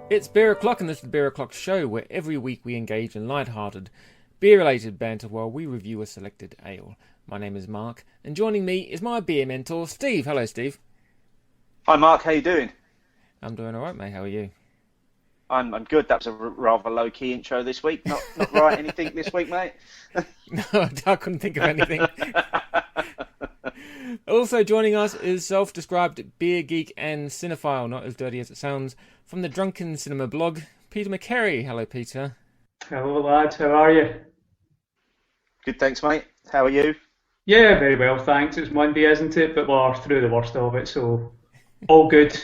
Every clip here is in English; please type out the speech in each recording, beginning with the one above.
It's Beer O'Clock, and this is the Beer O'Clock show, where every week we engage in light-hearted, beer-related banter while we review a selected ale. My name is Mark, and joining me is my beer mentor, Steve. Hello, Steve. Hi, Mark. How you doing? I'm doing all right, mate. How are you? I'm good. That was a rather low-key intro this week. Not right anything this week, mate? No, I couldn't think of anything. Also joining us is self-described beer geek and cinephile, not as dirty as it sounds, from the Drunken Cinema blog, Peter McKerry. Hello, Peter. Hello, lads. How are you? Good, thanks, mate. How are you? Yeah, very well, thanks. It's Monday, isn't it? But we're through the worst of it, so all good.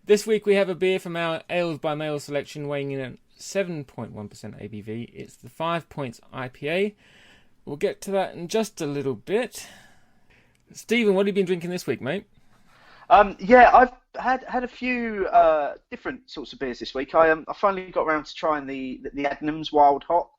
This week we have a beer from our Ales by Mail selection weighing in at 7.1% ABV. It's the 5 Points IPA. We'll get to that in just a little bit. Stephen, what have you been drinking this week, mate? Yeah, I've had a few different sorts of beers this week. I finally got around to trying the Adnams Wild Hop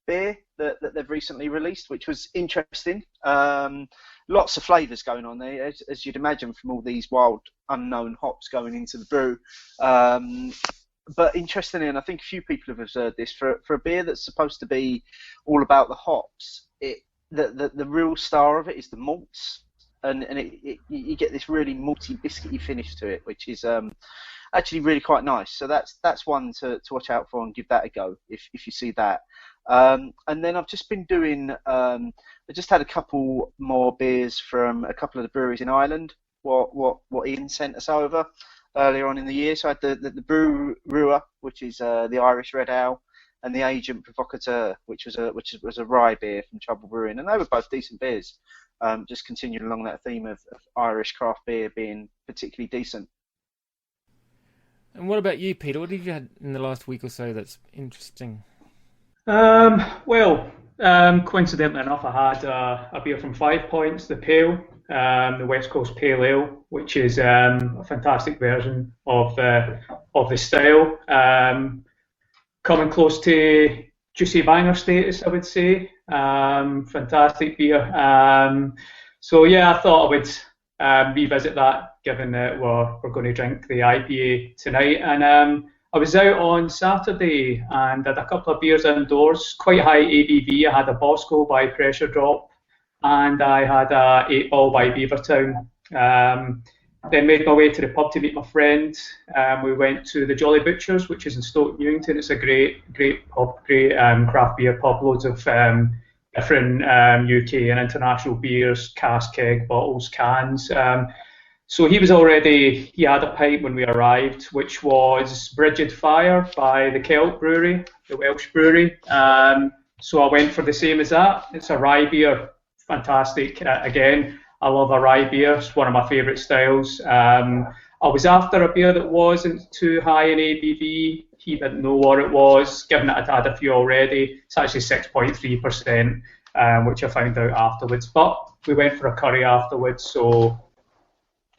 beer that they've recently released, which was interesting. Lots of flavours going on there, as you'd imagine, from all these wild, unknown hops going into the brew. But interestingly, and I think a few people have observed this, for a beer that's supposed to be all about the hops, the real star of it is the malts. And you get this really malty, biscuity finish to it, which is actually really quite nice. So that's one to watch out for and give that a go if you see that. And then I've just been doing. I just had a couple more beers from a couple of the breweries in Ireland. What Ian sent us over earlier on in the year. So I had the Brewer, which is the Irish Red Ale, and the Agent Provocateur, which was a rye beer from Trouble Brewing, and they were both decent beers. Just continuing along that theme of Irish craft beer being particularly decent. And what about you, Peter? What have you had in the last week or so that's interesting? Coincidentally enough, I had a beer from 5 Points, the Pale, the West Coast Pale Ale, which is a fantastic version of the style. Coming close to juicy banger status, I would say. Fantastic beer. So yeah, I thought I would revisit that, given that we're going to drink the IPA tonight. And I was out on Saturday and had a couple of beers indoors, quite high ABV. I had a Bosco by Pressure Drop, and I had a 8 Ball by Beavertown. Then made my way to the pub to meet my friend. We went to the Jolly Butchers, which is in Stoke Newington. It's a great pub, great craft beer pub, loads of different UK and international beers, cask, keg, bottles, cans. So he had a pint when we arrived, which was Brigid Fire by the Celt Brewery, the Welsh brewery. So I went for the same as that. It's a rye beer, fantastic. Again, I love a rye beer. It's one of my favourite styles. I was after a beer that wasn't too high in ABV. He didn't know what it was, given that I'd had a few already. It's actually 6.3%, which I found out afterwards. But we went for a curry afterwards, so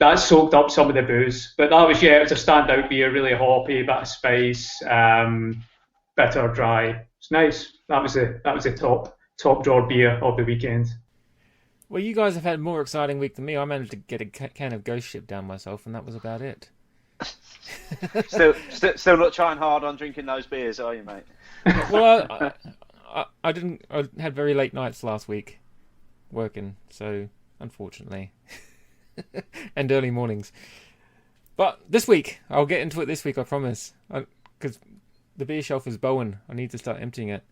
that soaked up some of the booze. But it was a standout beer, really hoppy, bit of spice, bitter, dry. It's nice. That was the top drawer beer of the weekend. Well, you guys have had a more exciting week than me. I managed to get a can of Ghost Ship down myself, and that was about it. Still not trying hard on drinking those beers, are you, mate? Well, I didn't. I had very late nights last week, working. So unfortunately, and early mornings. But this week, I'll get into it this week. I promise, because the beer shelf is Bowen. I need to start emptying it.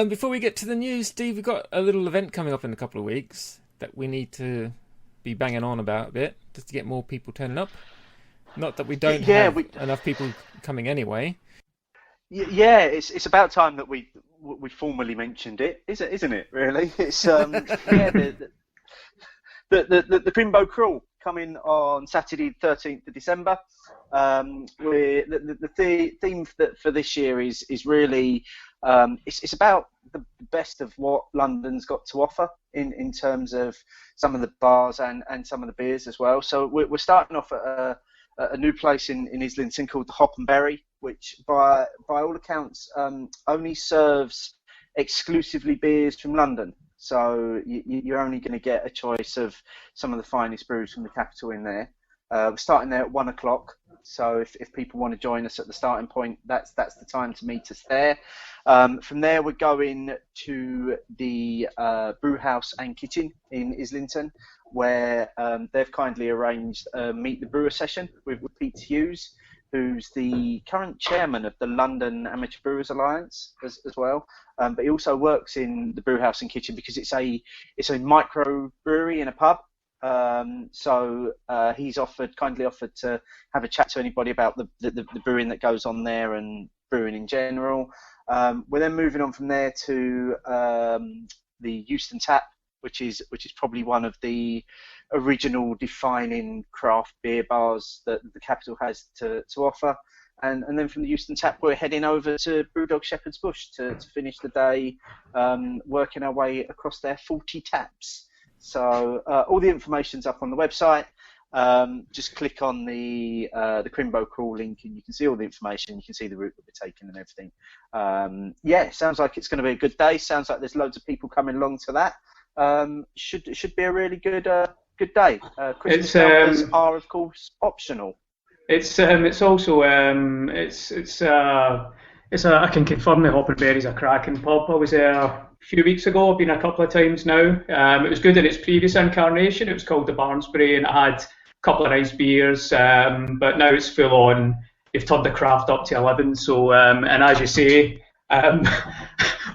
Before we get to the news, Steve, we've got a little event coming up in a couple of weeks that we need to be banging on about a bit, just to get more people turning up. Not that we don't have enough people coming anyway. Yeah, it's about time that we formally mentioned it, isn't it? Really, it's the Crimbo Crawl coming on Saturday, 13th of December. The theme for this year is really it's about the best of what London's got to offer in terms of some of the bars and some of the beers as well. So we're starting off at a new place in Islington called the Hop and Berry, which by all accounts only serves exclusively beers from London. So you're only going to get a choice of some of the finest brews from the capital in there. We're starting there at 1 o'clock. So if people want to join us at the starting point, that's the time to meet us there. From there, we're going to the brew house and kitchen in Islington, where they've kindly arranged a Meet the Brewer session with Pete Hughes, who's the current chairman of the London Amateur Brewers Alliance as well. But he also works in the brew house and kitchen because it's a micro brewery in a pub. So he's kindly offered to have a chat to anybody about the brewing that goes on there and brewing in general. We're then moving on from there to the Euston Tap, which is probably one of the original defining craft beer bars that the capital has to offer. And then from the Euston Tap, we're heading over to Brewdog Shepherd's Bush to finish the day, working our way across their 40 taps. So all the information's up on the website. Just click on the Crimbo Crawl link and you can see all the information. You can see the route that we're taking and everything. Yeah, sounds like it's going to be a good day. Sounds like there's loads of people coming along to that. Should be a really good day. Christmas campers are of course optional. It's also I can confirm the Hop and Berry's a cracking pub. I was there a few weeks ago. I've been a couple of times now. It was good in its previous incarnation. It was called the Barnsbury and it had a couple of nice beers. But now it's full on. They've turned the craft up to 11. So and as you say,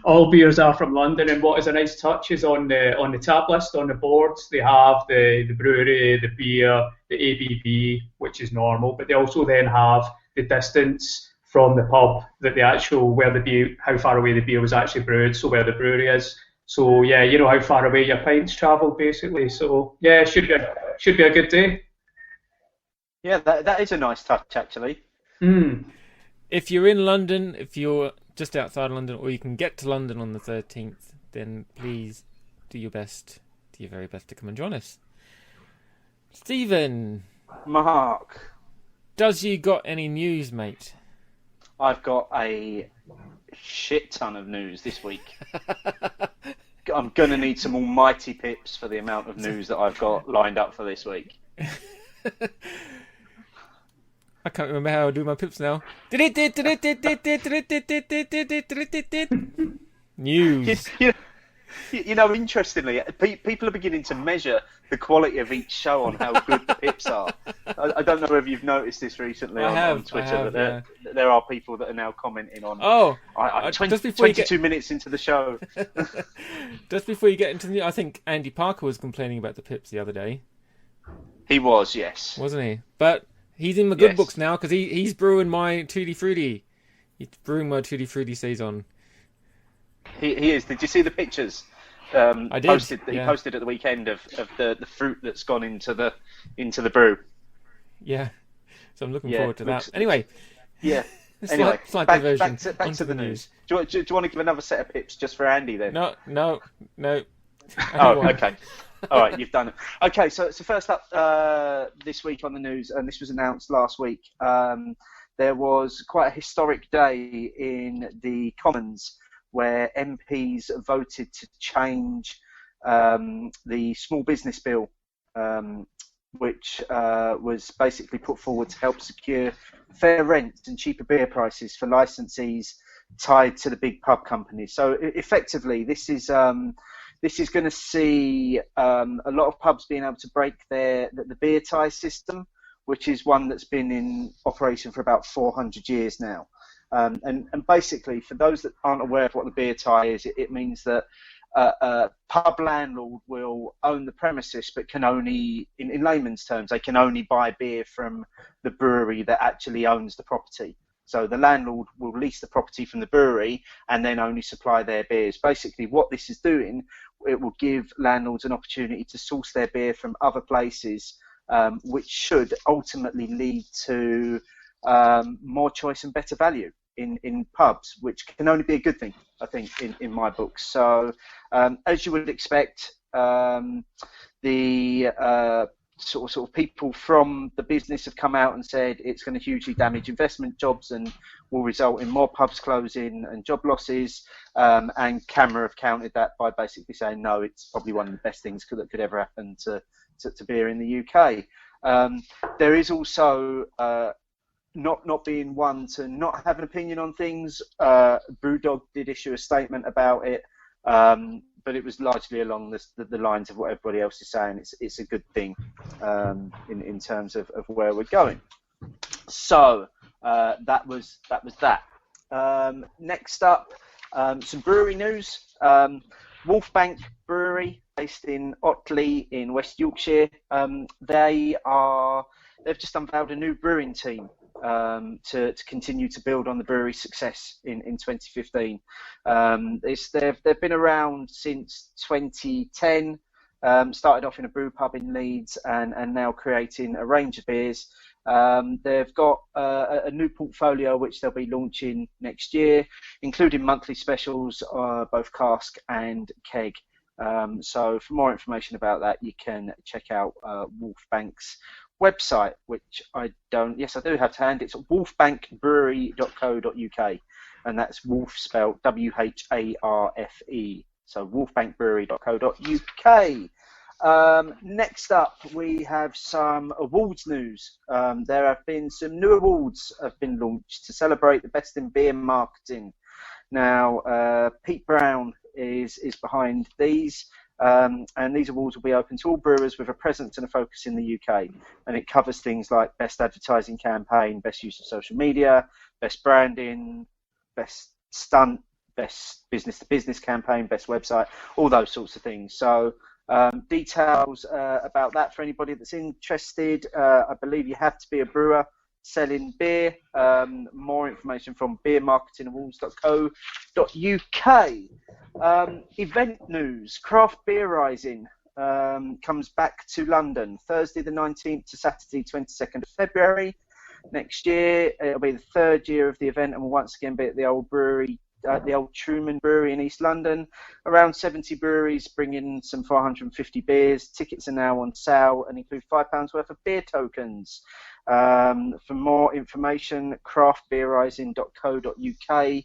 all beers are from London. And what is a nice touch is on the tap list on the boards they have the brewery, the beer, the ABV, which is normal. But they also then have the distance from the pub that how far away the beer was actually brewed, so where the brewery is. So yeah, you know how far away your pints travel basically. So yeah, should be a good day. Yeah, that is a nice touch actually. If you're in London, if you're just outside London, or you can get to London on the 13th, then please do your very best to come and join us. Stephen. Mark. Does you got any news, mate? I've got a shit ton of news this week. I'm going to need some almighty pips for the amount of news that I've got lined up for this week. I can't remember how I do my pips now. News. You know, interestingly, people are beginning to measure the quality of each show on how good the pips are. I don't know if you've noticed this recently on Twitter, but there are people that are now commenting on. Oh, 22 minutes into the show. Just before you get into the, I think Andy Parker was complaining about the pips the other day. He was, yes, wasn't he? But he's in the good books now because he's brewing my Tutti Frutti. He's brewing my Tutti Frutti saison. He is. Did you see the pictures? I did. He posted at the weekend of the fruit that's gone into the brew. Yeah. So I'm looking forward to that. Anyway. Yeah. Slight diversion. Back to the news. Do you want to give another set of pips just for Andy then? No. Oh, okay. All right, you've done it. Okay, so first up this week on the news, and this was announced last week. There was quite a historic day in the Commons, where MPs voted to change the small business bill, which was basically put forward to help secure fair rent and cheaper beer prices for licensees tied to the big pub companies. So effectively, this is going to see a lot of pubs being able to break the beer tie system, which is one that's been in operation for about 400 years now. And basically, for those that aren't aware of what the beer tie is, it means that a pub landlord will own the premises, but can only, in layman's terms, they can only buy beer from the brewery that actually owns the property. So the landlord will lease the property from the brewery and then only supply their beers. Basically, what this is doing, it will give landlords an opportunity to source their beer from other places, which should ultimately lead to more choice and better value in pubs, which can only be a good thing, I think, in my books. So as you would expect, the sort of people from the business have come out and said it's going to hugely damage investment jobs and will result in more pubs closing and job losses. And CAMRA have countered that by basically saying no, it's probably one of the best things that could ever happen to beer in the UK. There is also not being one to not have an opinion on things, Brewdog did issue a statement about it, but it was largely along the lines of what everybody else is saying. It's a good thing in terms of where we're going. So that was that. Next up, some brewery news. Wolfbank Brewery, based in Otley in West Yorkshire, they've just unveiled a new brewing team to continue to build on the brewery's success in 2015. They've been around since 2010. Started off in a brew pub in Leeds and now creating a range of beers. They've got a new portfolio which they'll be launching next year, including monthly specials, both cask and keg. So for more information about that, you can check out Wolfbank's website, which I do have to hand. It's wolfbankbrewery.co.uk, and that's Wolf spelled WHARFE. So wolfbankbrewery.co.uk. Next up, we have some awards news. There have been some new awards have been launched to celebrate the best in beer marketing. Now, Pete Brown is behind these, and these awards will be open to all brewers with a presence and a focus in the UK. And it covers things like best advertising campaign, best use of social media, best branding, best stunt, best business-to-business campaign, best website, all those sorts of things. So details about that for anybody that's interested. I believe you have to be a brewer selling beer. More information from beermarketingawards.co.uk. Event news. Craft Beer Rising comes back to London Thursday the 19th to Saturday 22nd of February next year. It'll be the third year of the event and will once again be at the old brewery, the old Truman Brewery in East London. Around 70 breweries bring in some 450 beers. Tickets are now on sale and include £5 worth of beer tokens. For more information, craftbeerrising.co.uk.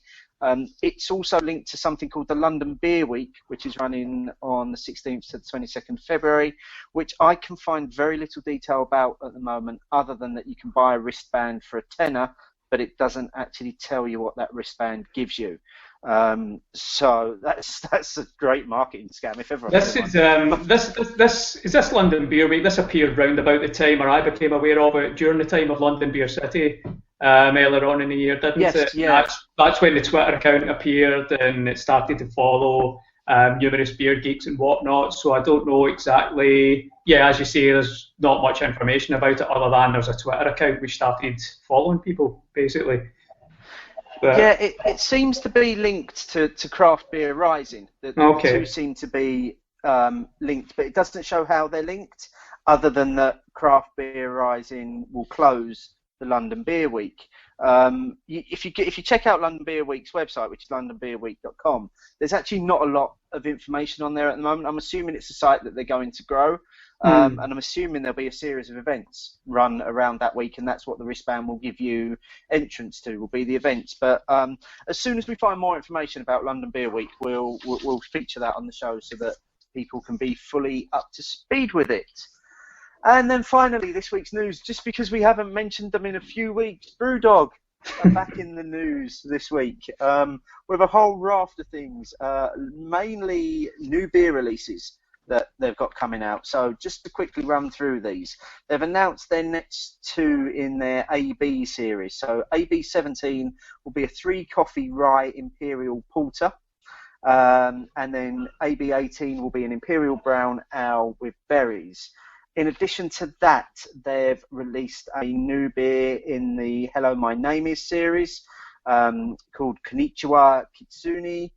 It's also linked to something called the London Beer Week, which is running on the 16th to the 22nd of February, which I can find very little detail about at the moment, other than that you can buy a wristband for a tenner, but it doesn't actually tell you what that wristband gives you. So that's a great marketing scam if ever. This is London Beer Week. This appeared round about the time, or I became aware of it during the time of London Beer City earlier on in the year, didn't it? Yeah. That's when the Twitter account appeared and it started to follow numerous beer geeks and whatnot. So I don't know exactly. Yeah, as you say, there's not much information about it other than there's a Twitter account which started following people, basically. But, yeah, it seems to be linked to Craft Beer Rising. The two seem to be linked, but it doesn't show how they're linked, other than that Craft Beer Rising will close the London Beer Week. If you check out London Beer Week's website, which is londonbeerweek.com, there's actually not a lot of information on there at the moment. I'm assuming it's a site that they're going to grow, and I'm assuming there'll be a series of events run around that week, and that's what the wristband will give you entrance to, will be the events. But as soon as we find more information about London Beer Week, we'll feature that on the show so that people can be fully up to speed with it. And then finally, this week's news, just because we haven't mentioned them in a few weeks, Brewdog are back in the news this week with a whole raft of things, mainly new beer releases that they've got coming out. So just to quickly run through these, they've announced their next two in their AB series. So AB 17 will be a 3-coffee rye imperial porter, and then AB 18 will be an imperial brown ale with berries. In addition to that, they've released a new beer in the Hello, My Name Is series called Konnichiwa Kitsune,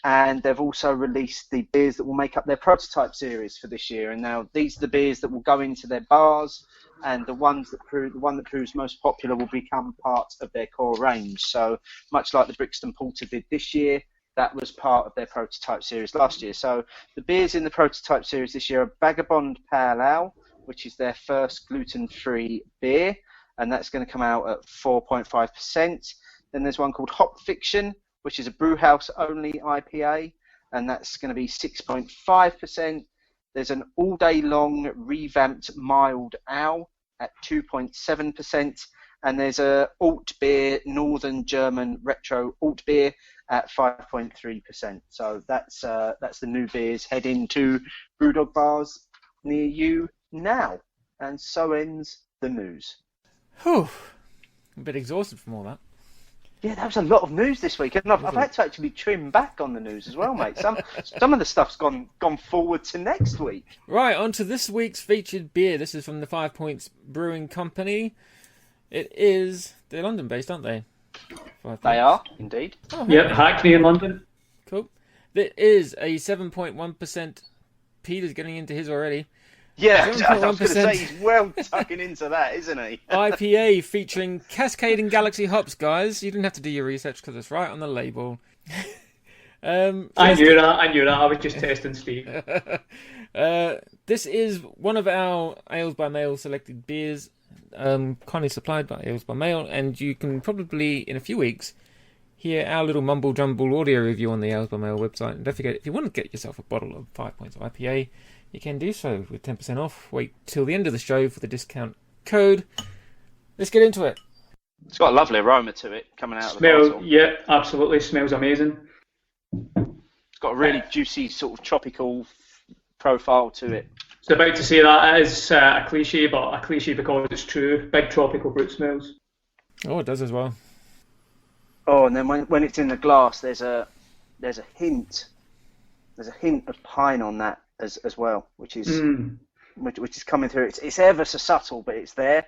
and they've also released the beers that will make up their prototype series for this year. And now these are the beers that will go into their bars, and the one that proves most popular will become part of their core range. So much like the Brixton Porter did this year, that was part of their prototype series last year. So the beers in the prototype series this year are Vagabond Pale Ale, which is their first gluten-free beer, and that's going to come out at 4.5%. Then there's one called Hop Fiction, which is a brewhouse-only IPA, and that's going to be 6.5%. There's an all-day-long revamped mild ale at 2.7%, and there's a alt beer, Northern German retro alt beer at 5.3%. So that's the new beers heading to Brewdog bars near you now. And so ends the news. Whew. I'm a bit exhausted from all that. Yeah, that was a lot of news this week, and I've had to actually trim back on the news as well, mate. Some of the stuff's gone forward to next week. Right, on to this week's featured beer. This is from the 5 Points Brewing Company. It is... They're London-based, aren't they? They are, indeed. Oh, yep, Hackney in London. Cool. It is a 7.1%. Peter's getting into his already. Yeah, I was going to say, he's well tucking into that, isn't he? IPA featuring Cascading Galaxy hops, guys. You didn't have to do your research because it's right on the label. I knew that. I was just testing Steve. This is one of our Ales by Mail selected beers, kindly supplied by Ales by Mail, and you can probably, in a few weeks, hear our little mumble-jumble audio review on the Ales by Mail website. And don't forget, if you want to get yourself a bottle of 5 Points of IPA, you can do so with 10% off. Wait till the end of the show for the discount code. Let's get into it. It's got a lovely aroma to it coming out of the bottle. Yeah, absolutely. Smells amazing. It's got a really juicy sort of tropical profile to it. I was about to say that is a cliche, but a cliche because it's true. Big tropical fruit smells. Oh, it does as well. Oh, and then when it's in the glass, there's a hint of pine on that as well, which is coming through. It's ever so subtle, but it's there,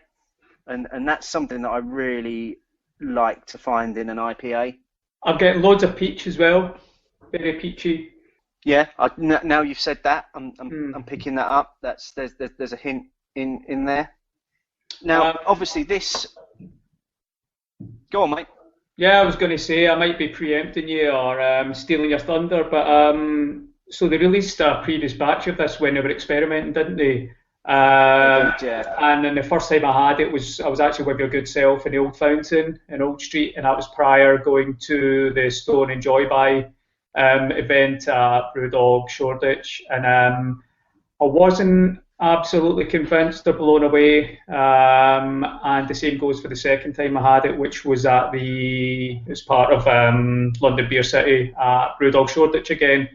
and that's something that I really like to find in an IPA. I'm getting loads of peach as well, very peachy. Yeah, now you've said that, I'm picking that up. There's a hint in there. Now, obviously this. Go on, mate. Yeah, I was going to say I might be preempting you or stealing your thunder, but so they released a previous batch of this when they were experimenting, didn't they? Yeah. And then the first time I had it I was actually with your good self in the Old Fountain in Old Street, and that was prior going to the Stone and Joy Buy event at Brewdog Shoreditch, and I wasn't absolutely convinced or blown away, and the same goes for the second time I had it, which was as part of London Beer City at Brewdog Shoreditch again,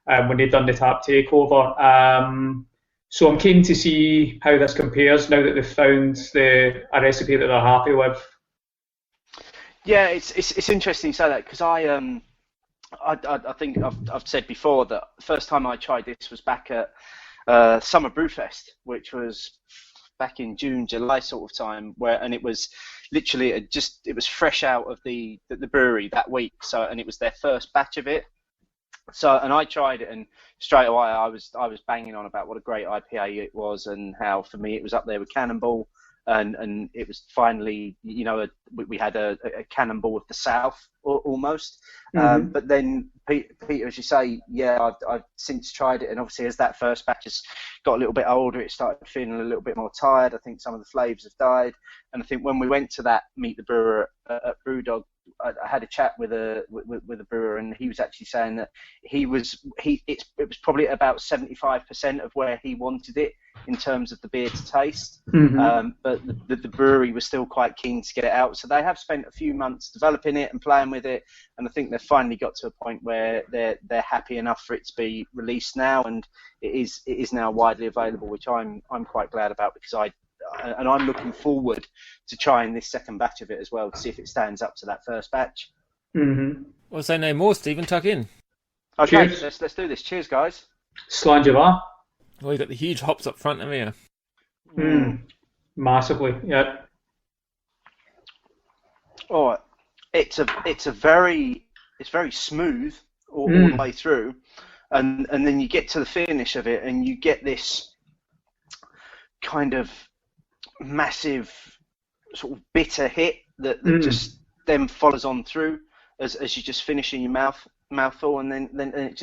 when they'd done the tap takeover. So I'm keen to see how this compares now that they've found a recipe that they're happy with. Yeah, it's interesting you say that, because I think I've said before that the first time I tried this was back at Summer Brewfest, which was back in June, July sort of time, and it was literally it was fresh out of the brewery that week. So, and it was their first batch of it. So, and I tried it, and straight away I was banging on about what a great IPA it was, and how for me it was up there with Cannonball, and it was finally, we had a Cannonball of the South almost. But then Peter, as you say, yeah, I've since tried it, and obviously as that first batch has got a little bit older, it started feeling a little bit more tired. I think some of the flavours have died, and I think when we went to that Meet the Brewer at Brewdog, I had a chat with a brewer, and he was actually saying that it was probably at about 75% of where he wanted it in terms of the beer to taste. But the brewery was still quite keen to get it out, so they have spent a few months developing it and playing with it, and I think they've finally got to a point where they're happy enough for it to be released now, and it is now widely available, which I'm quite glad about, because I'm looking forward to trying this second batch of it as well, to see if it stands up to that first batch. Well, say no more, Stephen. Tuck in. Okay, Cheers. let's do this. Cheers, guys. Slanjava. Well, you got the huge hops up front, haven't you? Massively, yeah. Oh, it's very smooth all the way through, and then you get to the finish of it, and you get this kind of massive sort of bitter hit that just then follows on through as you just finish in your mouthful, and then it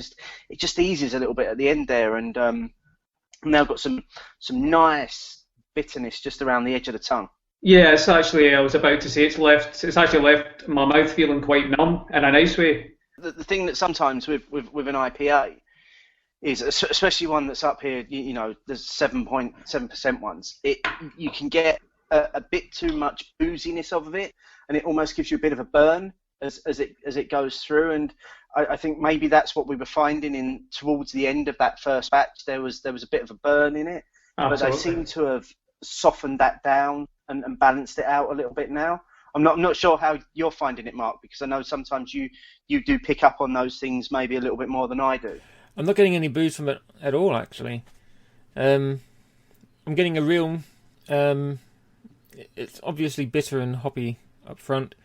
just eases a little bit at the end there, and now got some nice bitterness just around the edge of the tongue. Yeah, it's actually, I was about to say, it's actually left my mouth feeling quite numb in a nice way. The thing that sometimes with an IPA is, especially one that's up here, there's 7.7% ones, you can get a bit too much booziness of it, and it almost gives you a bit of a burn as it goes through. And I think maybe that's what we were finding in towards the end of that first batch. There was a bit of a burn in it, Absolutely. but they seem to have softened that down and balanced it out a little bit now. I'm not sure how you're finding it, Mark, because I know sometimes you do pick up on those things maybe a little bit more than I do. I'm not getting any booze from it at all, actually. I'm getting a real... it's obviously bitter and hoppy up front,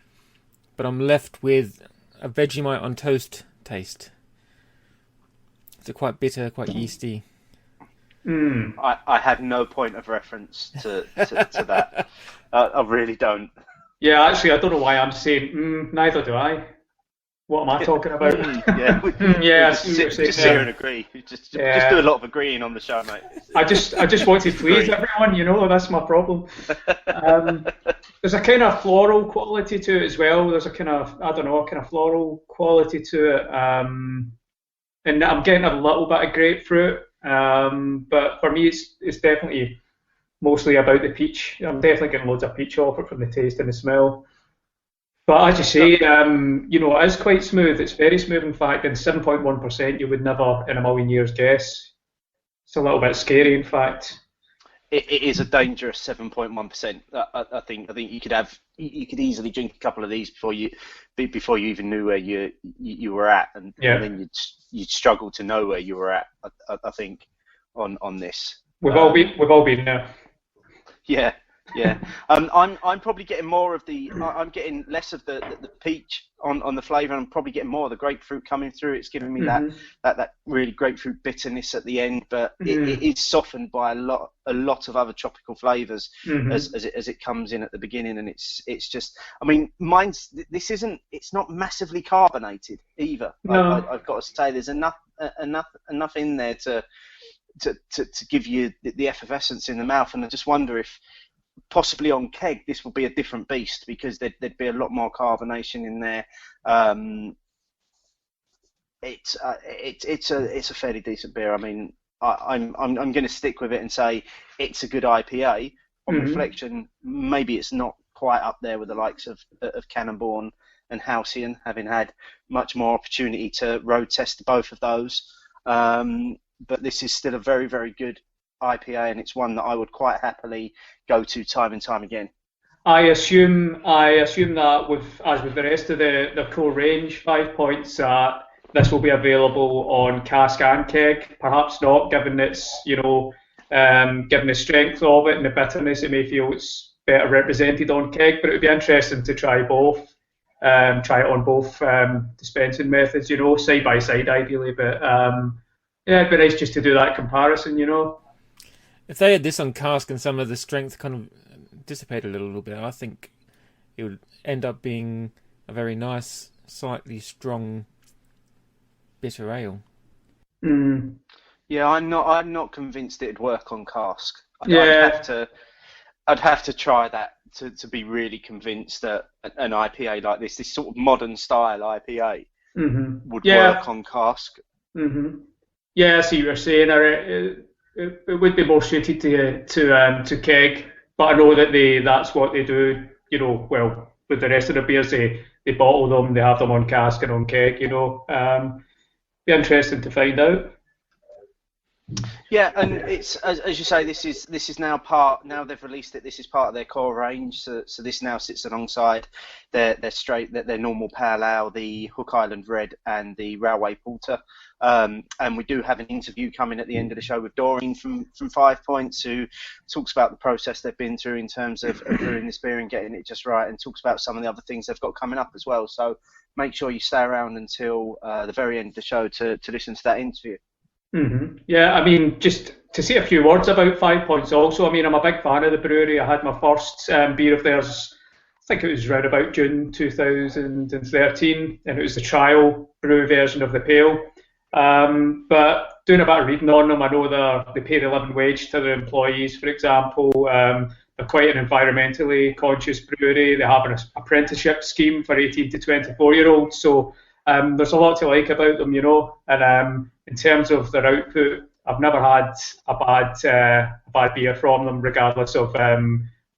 but I'm left with a Vegemite on toast taste. It's a quite bitter, quite yeasty. I have no point of reference to that. I really don't. Yeah, actually, I don't know why I'm saying neither do I. What am I talking about? Yeah, just hear and agree. Just do a lot of agreeing on the show, mate. I just want to please everyone, that's my problem. There's a kind of floral quality to it as well. There's a kind of, I don't know, a kind of floral quality to it. And I'm getting a little bit of grapefruit. But for me, it's definitely mostly about the peach. I'm definitely getting loads of peach off it from the taste and the smell. But as you say, it is quite smooth. It's very smooth, in fact, and 7.1% you would never in a million years guess. It's a little bit scary, in fact. It is a dangerous 7.1%. I think you could easily drink a couple of these before you even knew where you were at, and then you'd struggle to know where you were at. I think on this. We've all been there. Yeah. I'm probably getting more of I'm getting less of the peach on the flavour, and I'm probably getting more of the grapefruit coming through. It's giving me that really grapefruit bitterness at the end, but it is softened by a lot of other tropical flavours as it comes in at the beginning, and it's just, I mean, it's not massively carbonated either. No. I've got to say, there's enough in there to give you the effervescence in the mouth, and I just wonder if possibly on keg this will be a different beast, because there'd be a lot more carbonation in there. It's a fairly decent beer. I mean, I'm going to stick with it and say it's a good IPA. On reflection, maybe it's not quite up there with the likes of Cannonball and Halcyon, having had much more opportunity to road test both of those. But this is still a very, very good IPA, and it's one that I would quite happily go to time and time again. I assume that as with the rest of the core range, 5 points, this will be available on cask and keg. Perhaps not, given its given the strength of it and the bitterness, it may feel it's better represented on keg. But it would be interesting to try both. Try it on both dispensing methods, side by side ideally. But it'd be nice just to do that comparison, If they had this on cask and some of the strength kind of dissipated a little bit, I think it would end up being a very nice, slightly strong, bitter ale. Yeah, I'm not convinced it'd work on cask. I'd have to try that to be really convinced that an IPA like this sort of modern style IPA, would work on cask. Yeah, I see what you're saying. It would be more suited to keg, but I know that that's what they do. Well, with the rest of the beers, they bottle them, they have them on cask and on keg. Be interesting to find out. Yeah, and it's as you say, this is now they've released it. This is part of their core range. So this now sits alongside their normal pale ale, the Hook Island Red, and the Railway Porter. And we do have an interview coming at the end of the show with Doreen from 5 Points, who talks about the process they've been through in terms of brewing this beer and getting it just right, and talks about some of the other things they've got coming up as well. So make sure you stay around until the very end of the show to listen to that interview. Yeah, I mean, just to say a few words about 5 Points also. I mean, I'm a big fan of the brewery. I had my first beer of theirs, I think it was around about June 2013, and it was the trial brew version of the pale. But doing a bit of reading on them, I know they pay the living wage to their employees, for example. They're quite an environmentally conscious brewery. They have an apprenticeship scheme for 18 to 24-year-olds. So there's a lot to like about them, And in terms of their output, I've never had a bad beer from them, regardless of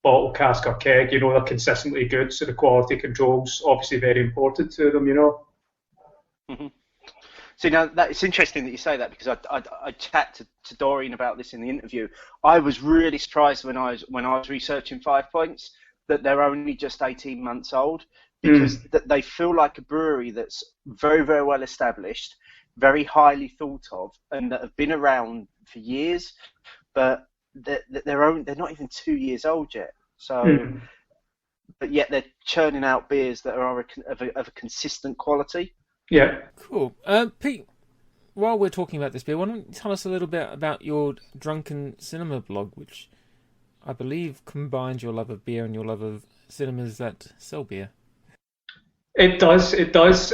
bottle, cask or keg, they're consistently good, so the quality control's obviously very important to them, Mm-hmm. See, now it's interesting that you say that, because I chat to Doreen about this in the interview. I was really surprised when I was researching 5 Points that they're only just 18 months old, because that they feel like a brewery that's very, very well established, very highly thought of, and that have been around for years, but they're not even 2 years old yet. So, but yet they're churning out beers that are of a consistent quality. Yeah. Cool. Pete, while we're talking about this beer, why don't you tell us a little bit about your Drunken Cinema blog, which I believe combines your love of beer and your love of cinemas that sell beer. It does.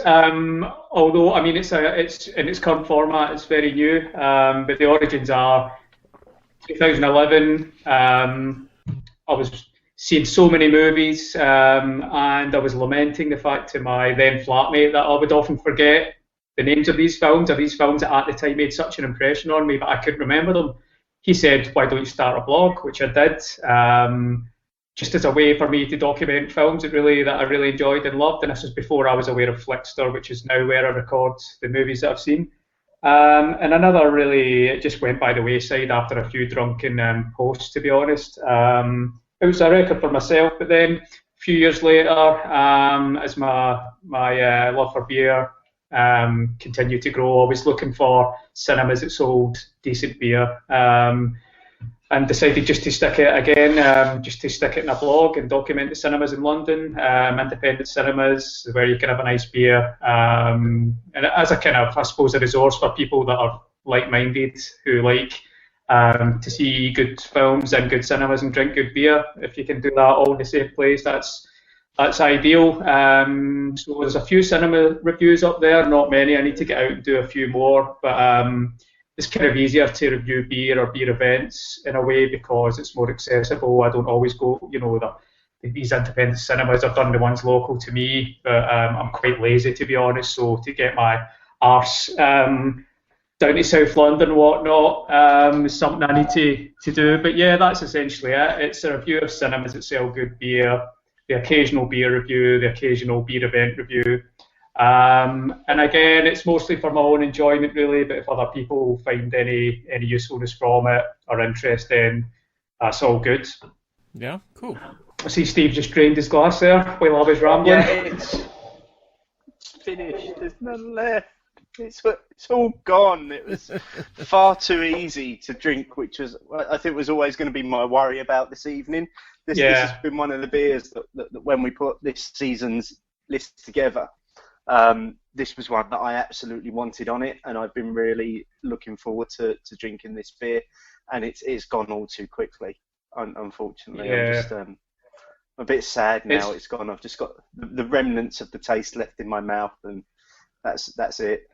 Although, I mean, it's in its current format, it's very new. But the origins are 2011. I was seeing so many movies, and I was lamenting the fact to my then flatmate that I would often forget the names of these films, that at the time made such an impression on me, but I couldn't remember them. He said, "Why don't you start a blog?" Which I did, just as a way for me to document films that I really enjoyed and loved. And this was before I was aware of Flickster, which is now where I record the movies that I've seen. And another really, it just went by the wayside after a few drunken posts, to be honest. It was a record for myself, but then a few years later, as my love for beer continued to grow, I was looking for cinemas that sold decent beer, and decided just to stick it again, just to stick it in a blog and document the cinemas in London, independent cinemas where you can have a nice beer, and as a kind of, I suppose, a resource for people that are like-minded, who like to see good films and good cinemas and drink good beer. If you can do that all in the same place, that's ideal. So there's a few cinema reviews up there, not many. I need to get out and do a few more, but it's kind of easier to review beer or beer events in a way because it's more accessible. I don't always go, these independent cinemas. I've done the ones local to me, but I'm quite lazy, to be honest. So to get my arse down to South London and whatnot is something I need to do. But yeah, that's essentially it. It's a review of cinemas that sell good beer, the occasional beer review, the occasional beer event review. And again, it's mostly for my own enjoyment, really, but if other people find any usefulness from it or interest, then that's all good. Yeah, cool. I see Steve just drained his glass there while I was rambling. Yeah, it's finished. There's none left. It's all gone. It was far too easy to drink, which I think was always going to be my worry about this evening. This has been one of the beers that when we put this season's list together, this was one that I absolutely wanted on it, and I've been really looking forward to drinking this beer, and it's gone all too quickly, unfortunately. Yeah. I'm just I'm a bit sad now it's gone. I've just got the remnants of the taste left in my mouth, and that's it.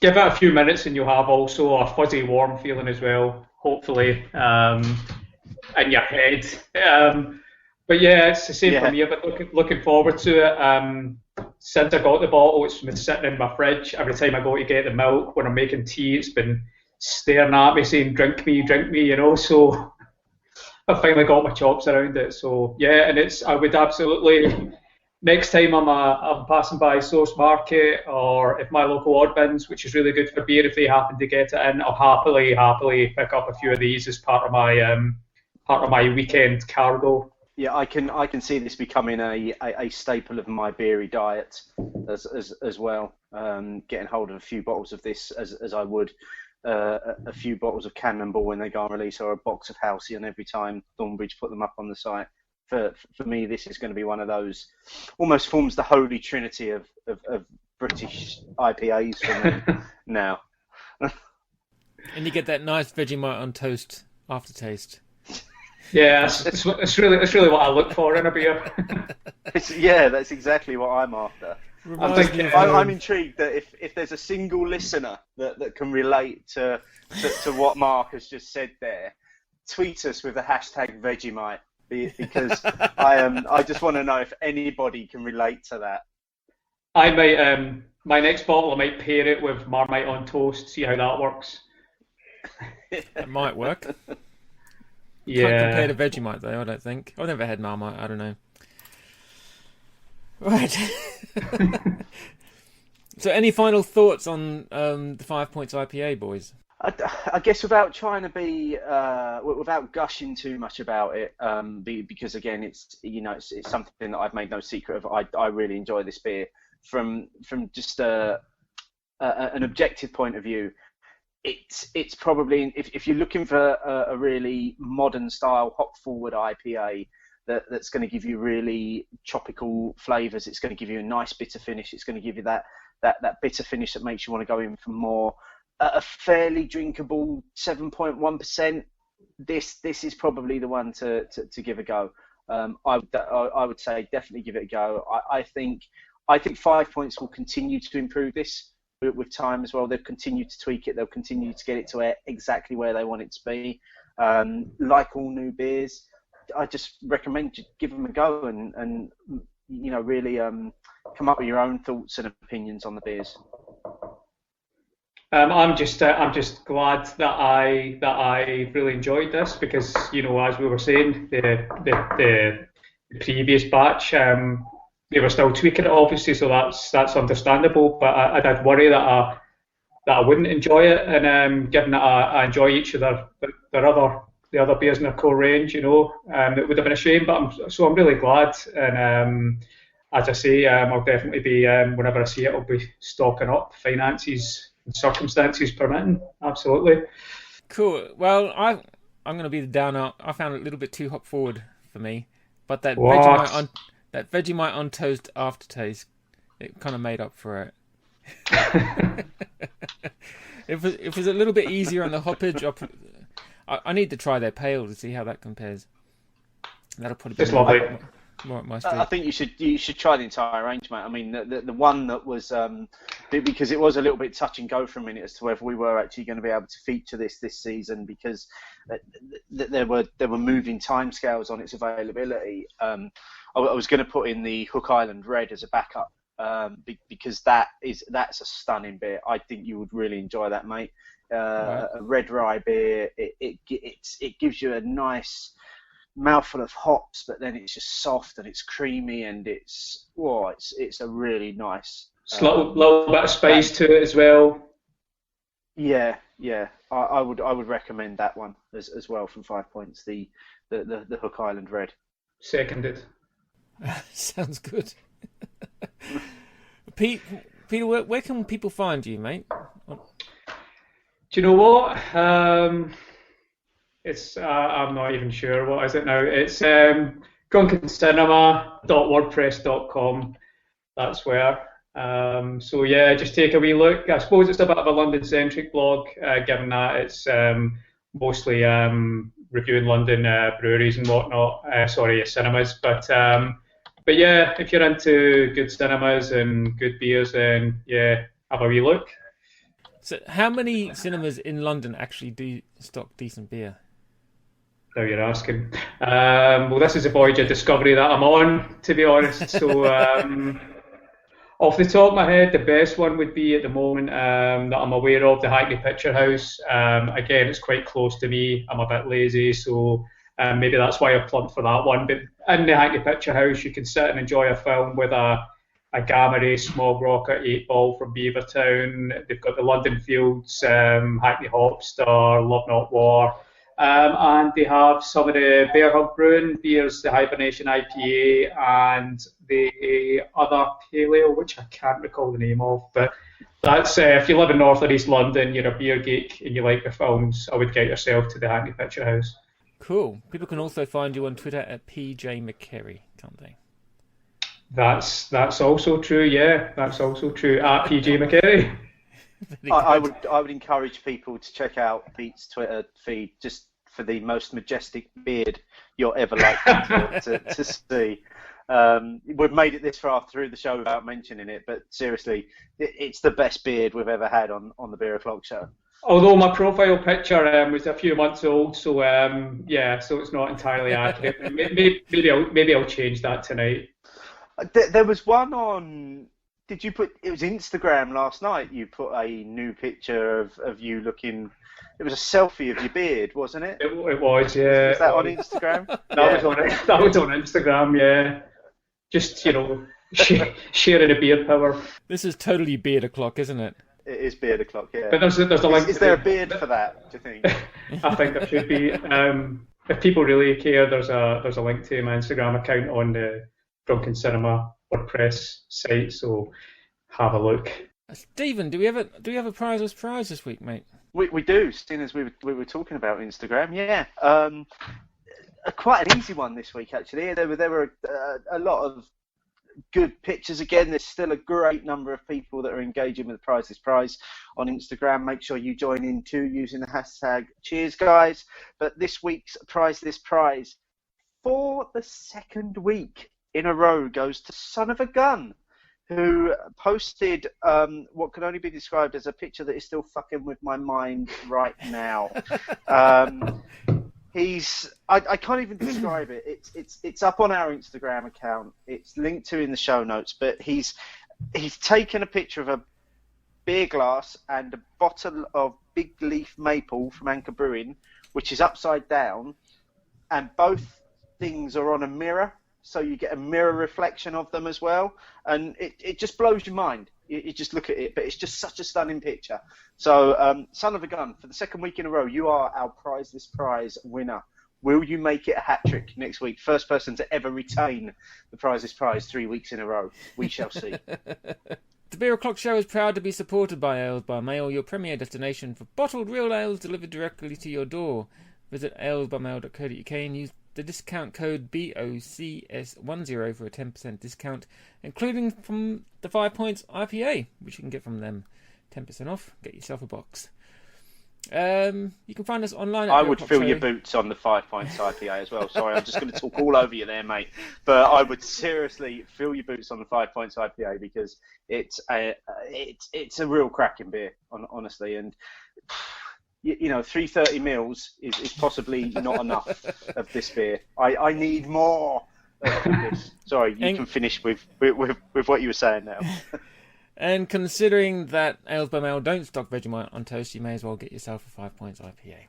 Give it a few minutes and you'll have also a fuzzy warm feeling as well, hopefully, in your head. But yeah, it's the same for me. I've been looking forward to it. Since I got the bottle, it's been sitting in my fridge. Every time I go to get the milk, when I'm making tea, it's been staring at me saying, drink me, so I finally got my chops around it. So yeah, and I would absolutely, next time I'm passing by Source Market, or if my local odd bins, which is really good for beer, if they happen to get it in, I'll happily pick up a few of these as part of my weekend cargo. Yeah, I can see this becoming a staple of my beery diet as well. Getting hold of a few bottles of this as I would a few bottles of Cannonball when they go on release, or a box of Halcyon every time Thornbridge put them up on the site. For me, this is going to be one of those, almost forms the holy trinity of British IPAs for me now. And you get that nice Vegemite on toast aftertaste. Yeah, it's really what I look for in a beer. That's exactly what I'm after. I'm intrigued that if there's a single listener that can relate to what Mark has just said there, tweet us with the hashtag Vegemite, because I just want to know if anybody can relate to that. I might my next bottle I might pair it with Marmite on toast, see how that works. That might work. Can't compare Yeah. to Vegemite though. I don't think. I've never had Marmite. I don't know. Right. So, any final thoughts on the 5 Points IPA, boys? I guess without trying to be, without gushing too much about it, because again, it's something that I've made no secret of. I really enjoy this beer from just an objective point of view. It's probably, if you're looking for a really modern style hop forward IPA that's going to give you really tropical flavors, it's going to give you a nice bitter finish, it's going to give you that bitter finish that makes you want to go in for more. A fairly drinkable 7.1%. This is probably the one to give a go. I would say definitely give it a go. I think 5 Points will continue to improve this with time as well. They'll continue to tweak it. They'll continue to get it to exactly where they want it to be. Like all new beers, I just recommend you give them a go and really come up with your own thoughts and opinions on the beers. I'm just glad that I really enjoyed this because as we were saying the previous batch they were still tweaking it obviously, so that's understandable. But I did worry that I wouldn't enjoy it, and given that I enjoy each of the other beers in their core range, it would have been a shame. But I'm really glad, and as I say, I'll definitely be whenever I see it, I'll be stocking up, finances and circumstances permitting. Absolutely. Cool. Well, I'm going to be the downer. I found it a little bit too hop forward for me, but that Vegemite on toast aftertaste, it kind of made up for it. If it was a little bit easier on the hoppage, I need to try their pale to see how that compares. That'll probably be more at my street. I think you should try the entire range, mate. I mean, the one that was because it was a little bit touch and go for a minute as to whether we were actually going to be able to feature this season because there were moving timescales on its availability. I was going to put in the Hook Island Red as a backup because that's a stunning beer. I think you would really enjoy that, mate. Right. A red rye beer. It gives you a nice mouthful of hops, but then it's just soft and it's creamy and it's a really nice. Little bit of spice to it as well. Yeah. I would recommend that one as well from 5 Points. The Hook Island Red. Seconded. Sounds good. Peter, where can people find you, mate? Do you know what? It's I'm not even sure. What is it now? It's drunkencinema.wordpress.com. That's where. So yeah, just take a wee look. I suppose it's a bit of a London-centric blog, given that it's mostly reviewing London breweries and whatnot. Cinemas. But yeah, if you're into good cinemas and good beers, then yeah, have a wee look. So, how many cinemas in London actually do stock decent beer? Now you're asking. Well, this is a voyage of discovery that I'm on, to be honest. So, off the top of my head, the best one would be at the moment that I'm aware of, the Hackney Picture House. Again, it's quite close to me. I'm a bit lazy, so maybe that's why I plumped for that one. But in the Hackney Picture House, you can sit and enjoy a film with a Gamma Ray Smog Rocket 8-ball from Beavertown. They've got the London Fields, Hackney Hopstar, Love Not War. And they have some of the Bear Hug Brewing beers, the Hibernation IPA, and the other pale ale, which I can't recall the name of. But that's if you live in North or East London, you're a beer geek and you like the films, I would get yourself to the Hackney Picture House. Cool. People can also find you on Twitter at PJ McKerry, can't they? That's also true. Yeah, that's also true at PJ McKerry. I would encourage people to check out Pete's Twitter feed just for the most majestic beard you're ever likely to see. We've made it this far through the show without mentioning it, but seriously, it's the best beard we've ever had on the Beer O'Clock show. Although my profile picture was a few months old, so yeah, so it's not entirely accurate. Maybe I'll change that tonight. There was one on. Did you put? It was Instagram last night. You put a new picture of you looking It was a selfie of your beard, wasn't it? It was, yeah. Was that on Instagram? That was on Instagram, yeah. Just, sharing a beard power. This is totally beard o'clock, isn't it? It is beard o'clock, yeah. But there's a link. Is there a beard for that, do you think? I think there should be. If people really care, there's a link to my Instagram account on the Drunken Cinema WordPress site, so have a look. Stephen, do we have a prize this week, mate? We do, seeing as we were talking about Instagram, yeah. Quite an easy one this week, actually. There were a lot of good pictures again. There's still a great number of people that are engaging with the Prize This Prize on Instagram. Make sure you join in too using the hashtag Cheers, guys. But this week's Prize This Prize, for the second week in a row, goes to Son of a Gun, who posted what can only be described as a picture that is still fucking with my mind right now. I can't even describe it. It's up on our Instagram account. It's linked to in the show notes. But he's taken a picture of a beer glass and a bottle of Big Leaf Maple from Anchor Brewing, which is upside down, and both things are on a mirror. So you get a mirror reflection of them as well, and it just blows your mind. You just look at it, but it's just such a stunning picture. So, Son of a Gun, for the second week in a row, you are our Prize This Prize winner. Will you make it a hat trick next week? First person to ever retain the Prize This Prize 3 weeks in a row. We shall see. The Beer O'Clock Show is proud to be supported by Ales by Mail, your premier destination for bottled real ales delivered directly to your door. Visit alesbymail.co.uk and use the discount code BOCS10 for a 10% discount, including from the 5 Points IPA, which you can get from them. 10% off, get yourself a box. You can find us online. I would fill your boots on the 5 Points IPA as well. Sorry, I'm just going to talk all over you there, mate. But I would seriously fill your boots on the 5 Points IPA because it's a real cracking beer, honestly. And 330 mils is possibly not enough of this beer. I need more of this. Sorry, you can finish with what you were saying now. And considering that Ales by Mail don't stock Vegemite on toast, you may as well get yourself a 5 Points IPA.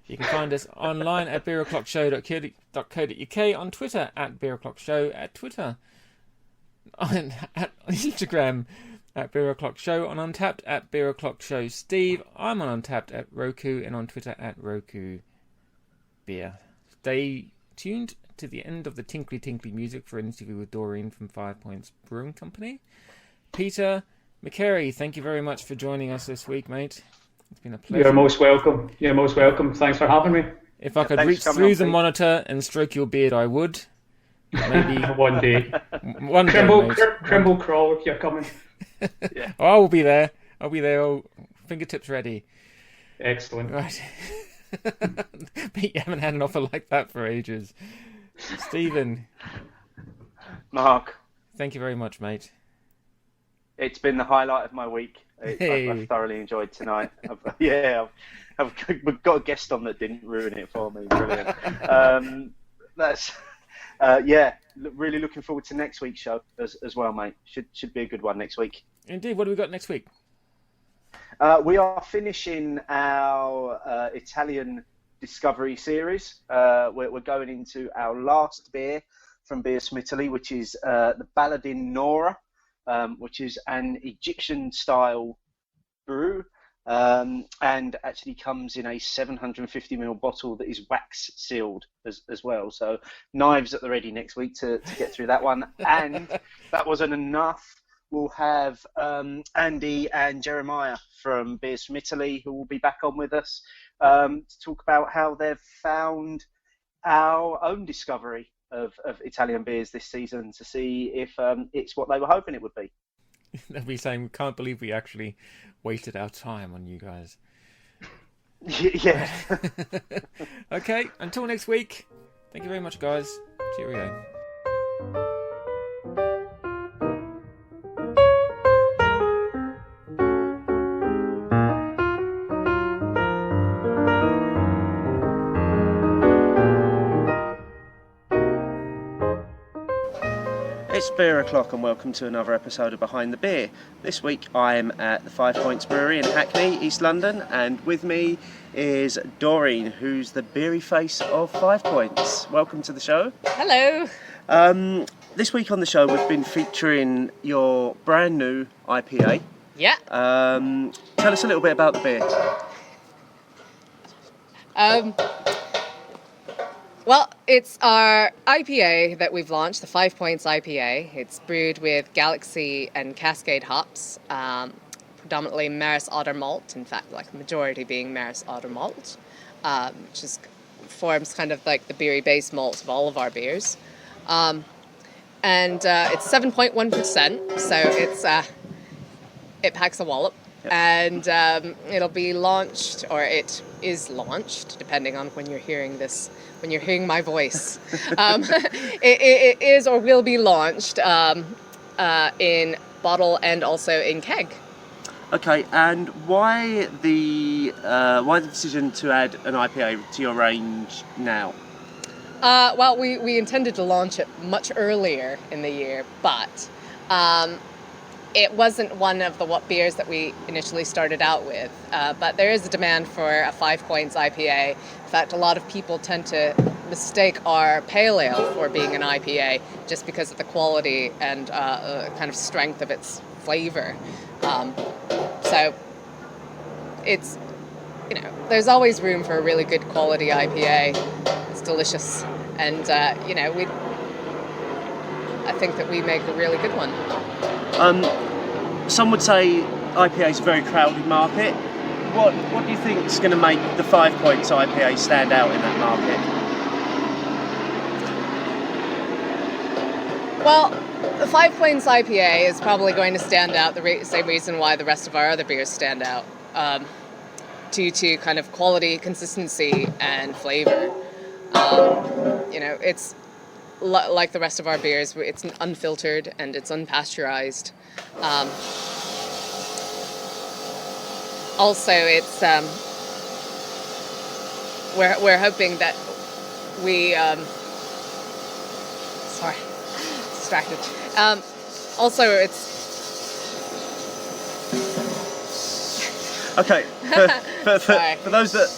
You can find us online at beeroclockshow.co.uk, on Twitter at beeroclockshow, at Twitter, on Instagram at Beer O'Clock Show, on Untapped at Beer O'Clock Show Steve. I'm on Untapped at Roku, and on Twitter at Roku Beer. Stay tuned to the end of the tinkly music for an interview with Doreen from 5 Points Brewing Company. Peter McKerry, thank you very much for joining us this week, mate. It's been a pleasure. You're most welcome. Thanks for having me. If I could reach through the monitor and stroke your beard, I would. Maybe one day. Crimbo Crawl if you're coming. Yeah. Oh, I'll be there. Oh, fingertips ready. Excellent. Right. Pete, you haven't had an offer like that for ages. Stephen. Mark. Thank you very much, mate. It's been the highlight of my week. I've thoroughly enjoyed tonight. We've got a guest on that didn't ruin it for me. Brilliant. Really looking forward to next week's show as well, mate. Should be a good one next week. Indeed. What do we got next week? We are finishing our Italian Discovery series. We're going into our last beer from Beers from Italy, which is the Baladin Nora, which is an Egyptian-style brew, and actually comes in a 750ml bottle that is wax sealed as well. So knives at the ready next week to get through that one. And that wasn't enough. We'll have Andy and Jeremiah from Beers from Italy, who will be back on with us to talk about how they've found our own discovery of Italian beers this season, to see if it's what they were hoping it would be. They'll be saying, we can't believe we actually wasted our time on you guys. Yeah. Okay, until next week. Thank you very much, guys. Cheerio. It's Beer O'Clock and welcome to another episode of Behind the Beer. This week I'm at the 5 Points Brewery in Hackney, East London, and with me is Doreen, who's the beery face of 5 Points. Welcome to the show. Hello. This week on the show we've been featuring your brand new IPA. Yeah. Tell us a little bit about the beer. Well, it's our IPA that we've launched, the 5 Points IPA. It's brewed with Galaxy and Cascade hops, predominantly Maris Otter malt. In fact, like the majority being Maris Otter malt, which forms kind of like the beery base malt of all of our beers. And it's 7.1%, so it packs a wallop. Yep. And it'll be launched, or it is launched, depending on when you're hearing this, when you're hearing my voice. It is or will be launched in bottle and also in keg. Okay, and why the decision to add an IPA to your range now? Well, we intended to launch it much earlier in the year, but it wasn't one of the beers that we initially started out with. But there is a demand for a 5 Points IPA. In fact, a lot of people tend to mistake our pale ale for being an IPA just because of the quality and kind of strength of its flavor. So it's, there's always room for a really good quality IPA. It's delicious. And, I think that we make a really good one. Some would say IPA is a very crowded market. What do you think is going to make the 5 Points IPA stand out in that market? Well, the 5 Points IPA is probably going to stand out the same reason why the rest of our other beers stand out, due to kind of quality, consistency, and flavor. It's like the rest of our beers, it's unfiltered and it's unpasteurized. Also, it's we're hoping that we sorry, distracted. Also, it's okay. For those that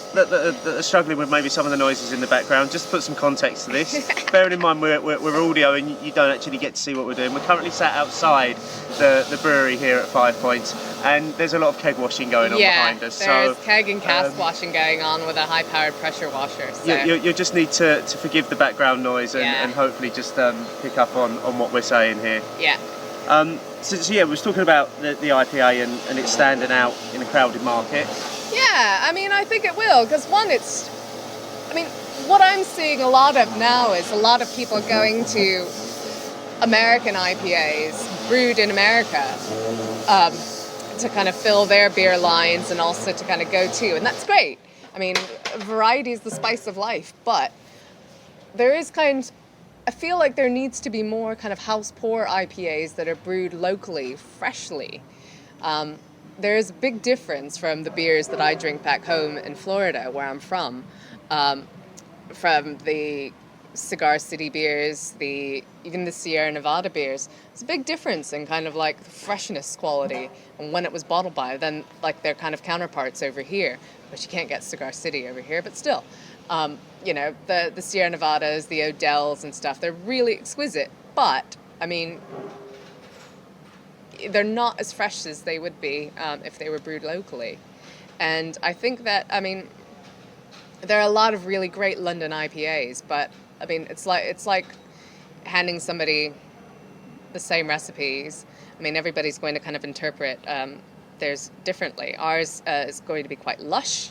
are struggling with maybe some of the noises in the background, just to put some context to this, bearing in mind we're audio and you don't actually get to see what we're doing. We're currently sat outside the brewery here at 5 Points, and there's a lot of keg washing going on behind us. There's keg and cask washing going on with a high-powered pressure washer. So. You just need to forgive the background noise and hopefully just pick up on what we're saying here. Yeah. So we was talking about the IPA and it's standing out in a crowded market. Yeah, I think it will, because what I'm seeing a lot of now is a lot of people going to American IPAs brewed in America to kind of fill their beer lines and also to kind of go to, and that's great. Variety is the spice of life, but there is I feel like there needs to be more kind of house pour IPAs that are brewed locally, freshly. There is a big difference from the beers that I drink back home in Florida, where I'm from the Cigar City beers, even the Sierra Nevada beers. There's a big difference in kind of like the freshness quality and when it was bottled by, then like their kind of counterparts over here, which you can't get Cigar City over here, but still. The Sierra Nevadas, the Odells and stuff, they're really exquisite, but, they're not as fresh as they would be if they were brewed locally. And I think that, there are a lot of really great London IPAs, but, it's like handing somebody the same recipes. Everybody's going to kind of interpret theirs differently. Ours is going to be quite lush,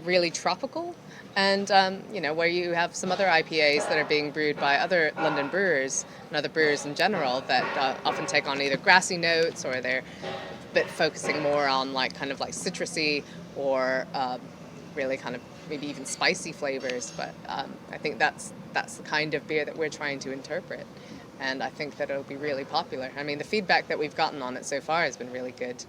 really tropical, and where you have some other IPAs that are being brewed by other London brewers and other brewers in general that often take on either grassy notes or they're a bit focusing more on kind of citrusy or really kind of maybe even spicy flavors. But I think that's the kind of beer that we're trying to interpret, and I think that it'll be really popular. The feedback that we've gotten on it so far has been really good.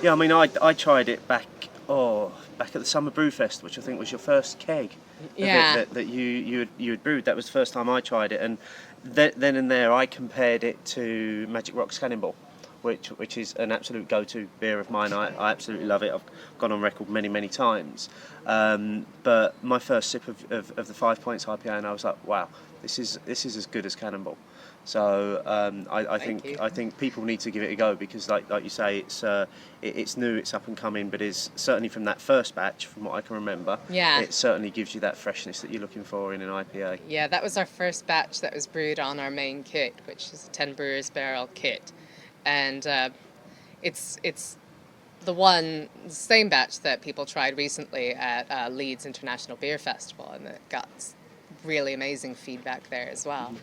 Yeah, I tried it back back at the Summer Brew Fest, which I think was your first keg that you had brewed. That was the first time I tried it, and then and there I compared it to Magic Rock's Cannonball, which is an absolute go-to beer of mine. I absolutely love it. I've gone on record many times. But my first sip of the 5 Points IPA, and I was like, wow, this is as good as Cannonball. So I think people need to give it a go, because like you say, it's new, it's up and coming, but is certainly from that first batch, from what I can remember, it certainly gives you that freshness that you're looking for in an IPA. Yeah, that was our first batch that was brewed on our main kit, which is a 10 brewers barrel kit, and it's the same batch that people tried recently at Leeds International Beer Festival, and it got really amazing feedback there as well.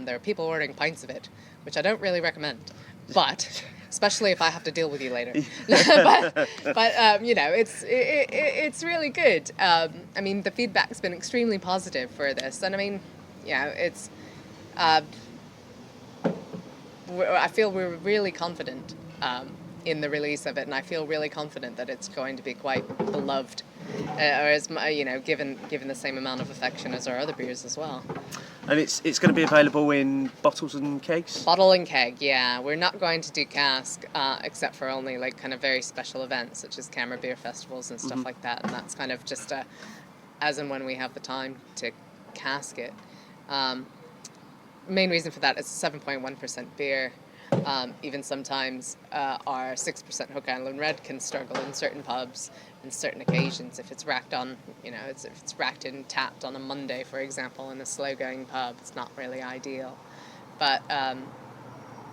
There are people ordering pints of it, which I don't really recommend, but especially if I have to deal with you later. but you know, it's really good. I mean, the feedback's been extremely positive for this, and I mean, it's. I feel we're really confident in the release of it, and I feel really confident that it's going to be quite beloved, or as given the same amount of affection as our other beers as well. And it's going to be available in bottles and kegs? Bottle and keg, yeah. We're not going to do cask, except for only like kind of very special events, such as Camera Beer Festivals and stuff like that. And that's kind of just as and when we have the time to cask it. Main reason for that is 7.1% beer. Even sometimes our 6% Hook Island Red can struggle in certain pubs and certain occasions if it's racked on, if it's racked and tapped on a Monday, for example, in a slow-going pub. It's not really ideal, but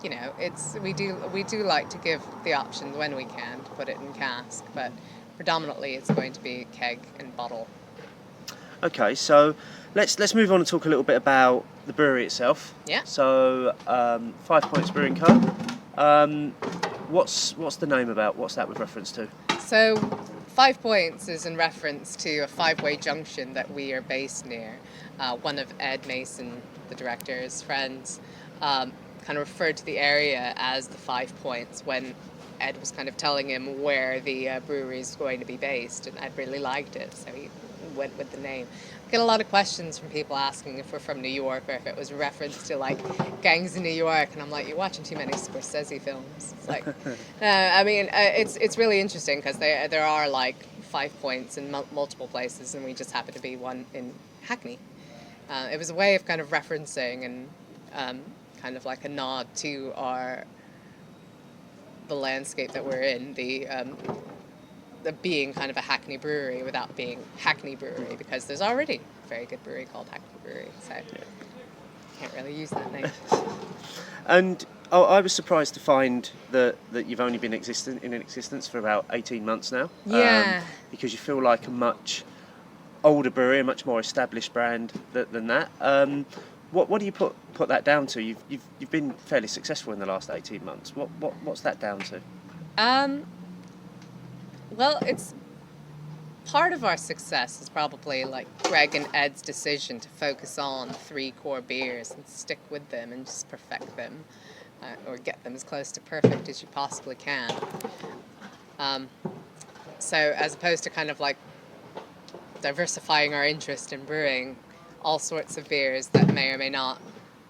we do like to give the option when we can to put it in cask, but predominantly it's going to be keg and bottle. Okay, so let's move on and talk a little bit about the brewery itself. Yeah. So 5 Points Brewing Co. What's the name about? What's that with reference to? So 5 Points is in reference to a five-way junction that we are based near. One of Ed Mason, the director's friends, kind of referred to the area as the 5 Points when Ed was kind of telling him where the brewery is going to be based, and Ed really liked it, so he went with the name. I get a lot of questions from people asking if we're from New York or if it was a reference to like gangs in New York, and I'm like, you're watching too many Scorsese films. It's like, it's really interesting because there are like 5 Points in multiple places, and we just happen to be one in Hackney. It was a way of kind of referencing and kind of like a nod to the landscape that we're in, the being kind of a Hackney brewery without being Hackney Brewery, because there's already a very good brewery called Hackney Brewery, so can't really use that name. And I was surprised to find that you've only been in existence for about 18 months now. Yeah. Because you feel like a much older brewery, a much more established brand than that. What do you put that down to? You've been fairly successful in the last 18 months. What's that down to? Well, it's part of our success is probably like Greg and Ed's decision to focus on 3 core beers and stick with them and just perfect them, or get them as close to perfect as you possibly can. So as opposed to kind of like diversifying our interest in brewing all sorts of beers that may or may not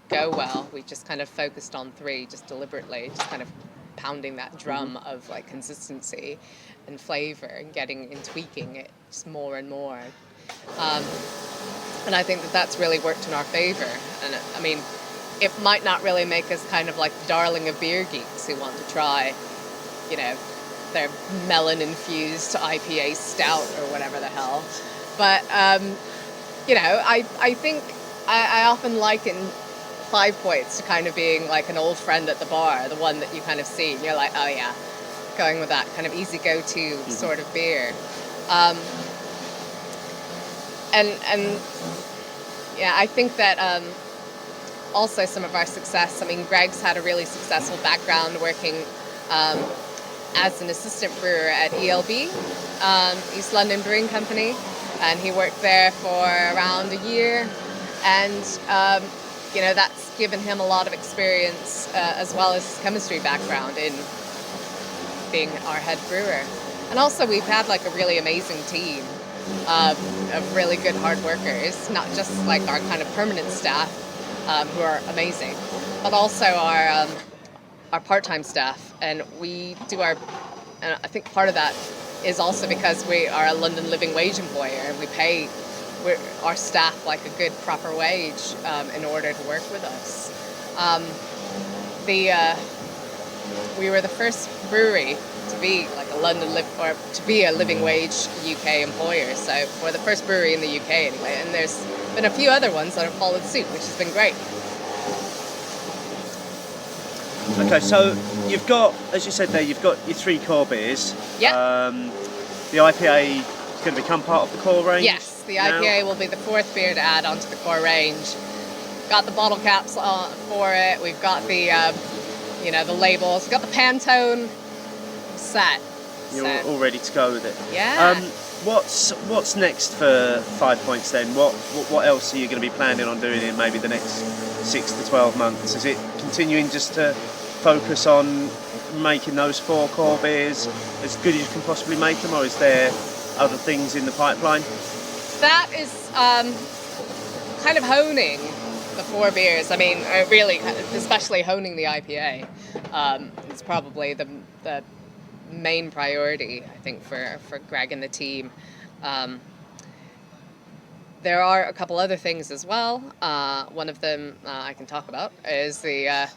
go well, we just kind of focused on 3 just deliberately, just kind of pounding that drum of like consistency and flavor and getting and tweaking it just more and more. And I think that's really worked in our favor. And I mean, it might not really make us kind of like the darling of beer geeks who want to try, their melon-infused IPA stout or whatever the hell. But, I think I often liken 5 Points to kind of being like an old friend at the bar, the one that you kind of see and you're like, oh yeah, going with that kind of easy go-to sort of beer. I think that also some of our success, I mean, Greg's had a really successful background working as an assistant brewer at ELB, East London Brewing Company, and he worked there for around a year, and that's given him a lot of experience as well as his chemistry background in being our head brewer. And also we've had like a really amazing team of really good hard workers, not just like our kind of permanent staff who are amazing, but also our part-time staff. And we do and I think part of that is also because we are a London living wage employer, and we pay our staff like a good proper wage in order to work with us. We were the first brewery to be like to be a living wage UK employer. So we're the first brewery in the UK anyway, and there's been a few other ones that have followed suit, which has been great. Okay, so you've got, as you said there, you've got your 3 core beers. Yeah. The IPA is going to become part of the core range. Yes, the IPA will be the 4th beer to add onto the core range. Got the bottle caps for it. We've got the the labels. We've got the Pantone set. You're all ready to go with it. Yeah. What's next for 5 Points then? What else are you going to be planning on doing in maybe the next 6 to 12 months? Is it continuing just to focus on making those 4 core beers as good as you can possibly make them, or is there other things in the pipeline? That is kind of honing the 4 beers. I mean, really, especially honing the IPA is probably the main priority, I think, for Greg and the team. There are a couple other things as well. One of them I can talk about is the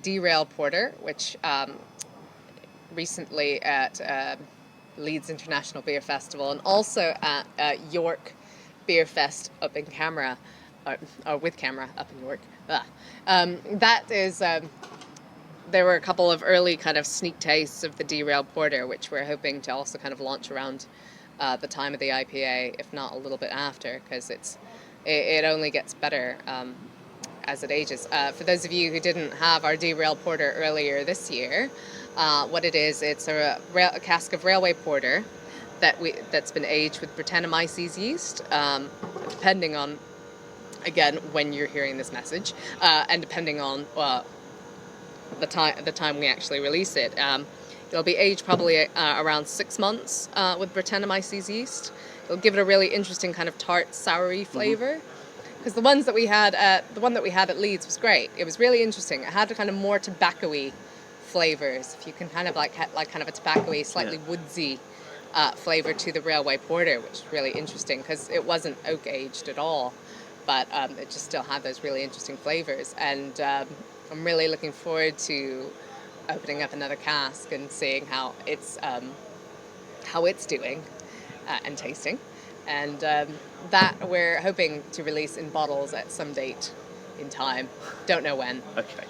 Derail Porter, which recently at Leeds International Beer Festival and also at York Beer Fest up in Camera, or with Camera up in York. That is, there were a couple of early kind of sneak tastes of the Derail Porter, which we're hoping to also kind of launch around the time of the IPA, if not a little bit after, because it only gets better as it ages. For those of you who didn't have our Derail Porter earlier this year, what it is, it's a cask of Railway Porter that's been aged with Brettanomyces yeast, depending on, again, when you're hearing this message, and depending on the time we actually release it. It'll be aged probably around 6 months with Brettanomyces yeast. It'll give it a really interesting kind of tart, soury flavor. Because the one that we had at Leeds was great. It was really interesting. It had a kind of more tobacco-y flavors. If you can kind of like kind of a tobacco-y, slightly woodsy flavor to the Railway Porter, which is really interesting because it wasn't oak aged at all, but it just still had those really interesting flavors. And I'm really looking forward to opening up another cask and seeing how it's doing and tasting. And that we're hoping to release in bottles at some date in time. Don't know when. Okay.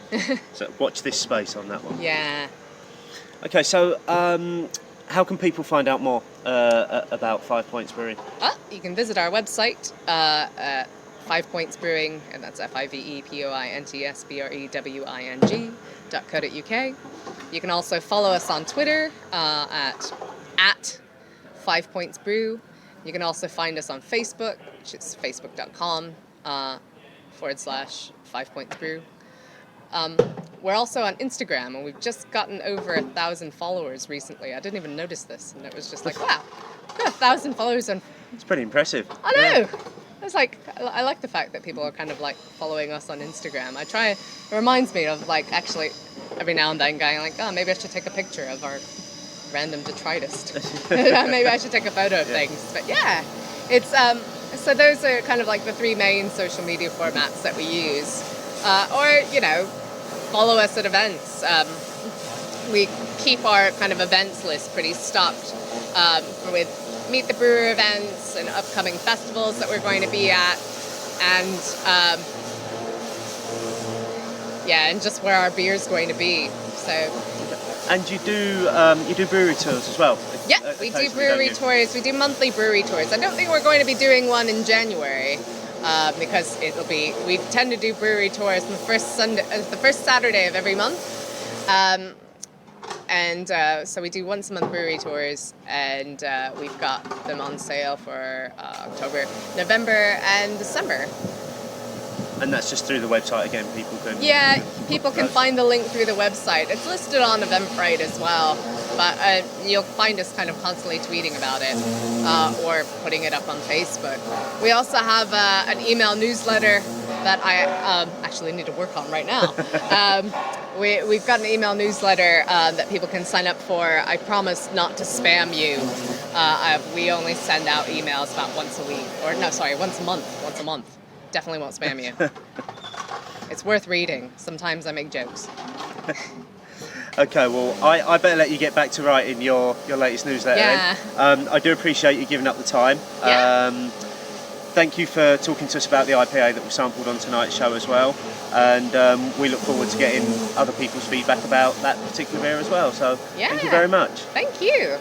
So watch this space on that one. Yeah. Okay, so how can people find out more about 5 Points Brewing? You can visit our website at 5 Points Brewing, and that's FivePointsBrewing.co.uk. You can also follow us on Twitter at 5 Points Brew. You can also find us on Facebook, which is facebook.com/5 Points Brew. We're also on Instagram, and we've just gotten over 1,000 followers recently. I didn't even notice this, and it was just like, wow, we've got 1,000 followers on. It's pretty impressive. I know. Yeah. It's like, I like the fact that people are kind of like following us on Instagram. It reminds me of like actually every now and then going like, oh, maybe I should take a picture of our random detritus. Maybe I should take a photo of things. But yeah, it's so those are kind of like the 3 main social media formats that we use. Or, follow us at events. We keep our kind of events list pretty stocked with Meet the Brewer events and upcoming festivals that we're going to be at, and and just where our beer's going to be. So. And you do brewery tours as well? Yeah, we do brewery tours. We do monthly brewery tours. I don't think we're going to be doing one in January because we tend to do brewery tours on the first Saturday of every month. So we do once a month brewery tours, and we've got them on sale for October, November, and December. And that's just through the website again, people can... Yeah, people can find the link through the website. It's listed on Eventbrite as well. but you'll find us kind of constantly tweeting about it or putting it up on Facebook. We also have an email newsletter that I actually need to work on right now. We've got an email newsletter that people can sign up for. I promise not to spam you. We only send out emails about once a week, or no, sorry, once a month. Once a month. Definitely won't spam you. It's worth reading. Sometimes I make jokes. Okay, well, I better let you get back to writing your latest newsletter. Yeah. Then. I do appreciate you giving up the time. Yeah. Thank you for talking to us about the IPA that we sampled on tonight's show as well. And we look forward to getting other people's feedback about that particular beer as well. So thank you very much. Thank you.